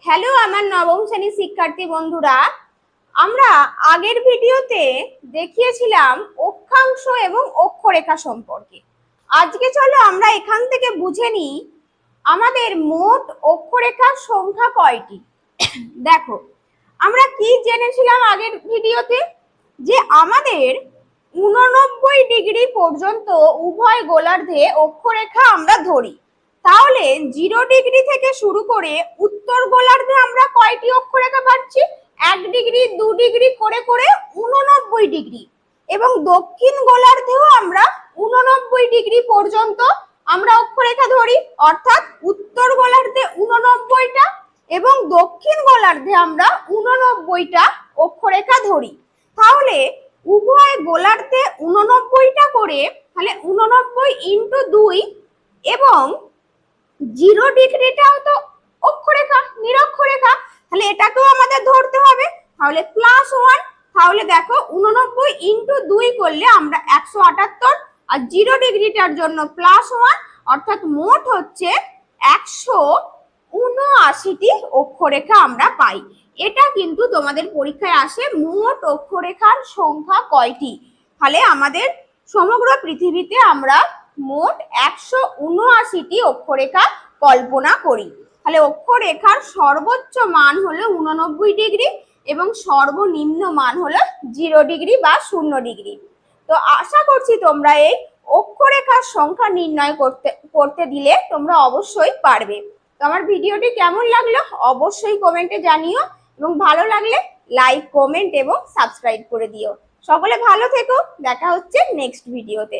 Hello আমার নবম শ্রেণীর শিক্ষার্থী বন্ধুরা, আমরা আগের ভিডিওতে দেখিয়েছিলাম অক্ষাংশ এবং অক্ষরেখা সম্পর্কে। আজকে চলো আমরা এখান থেকে বুঝে নিই আমাদের মোট অক্ষরেখার সংখ্যা কয়টি। দেখো, আমরা কি জেনেছিলাম আগের ভিডিওতে, যে আমাদের 89 ডিগ্রি পর্যন্ত উভয় গোলার্ধে অক্ষরেখা আমরা ধরি। তাহলে 0 ডিগ্রি থেকে শুরু করে উত্তর গোলার্ধে আমরা কয়টি অক্ষরেখা পাচ্ছি? 1 ডিগ্রি 2 ডিগ্রি করে করে 89 ডিগ্রি। এবং দক্ষিণ গোলার্ধেও আমরা 89 ডিগ্রি পর্যন্ত আমরা অক্ষরেখা ধরি, অর্থাৎ উত্তর গোলার্ধে 89টা এবং দক্ষিণ গোলার্ধে আমরা 89টা অক্ষরেখা ধরি। তাহলে উভয় গোলার্ধে 89টা করে, তাহলে 89 ইন্টু 2 এবং 0 ডিগ্রিটাও তো অক্ষরেখা, নিরক্ষরেখা, তাহলে এটাকেও আমাদের ধরতে হবে। তাহলে +1, তাহলে দেখো 89 ইন্টু 2 করলে আমরা 178, আর 0 ডিগ্রিটার জন্য +1, অর্থাৎ মোট হচ্ছে 179টি অক্ষরেখা আমরা পাই। এটা কিন্তু তোমাদের পরীক্ষায় আসে, মোট অক্ষরেখার সংখ্যা কয়টি। তাহলে আমাদের সমগ্র পৃথিবীতে আমরা মোট 179টি অক্ষরেখা কল্পনা করি। তাহলে অক্ষরেখার সর্বোচ্চ মান হলো 89 ডিগ্রি এবং সর্বনিম্ন মান হলো 0 ডিগ্রি বা 0 ডিগ্রি। তো আশা করছি তোমরা এই অক্ষরেখার সংখ্যা নির্ণয় করতে দিলে তোমরা অবশ্যই পারবে। তো আমার ভিডিওটি কেমন লাগলো অবশ্যই কমেন্টে জানিও, এবং ভালো লাগলে লাইক, কমেন্ট এবং সাবস্ক্রাইব করে দিও। সকলে ভালো থেকো, দেখা হচ্ছে নেক্সট ভিডিওতে।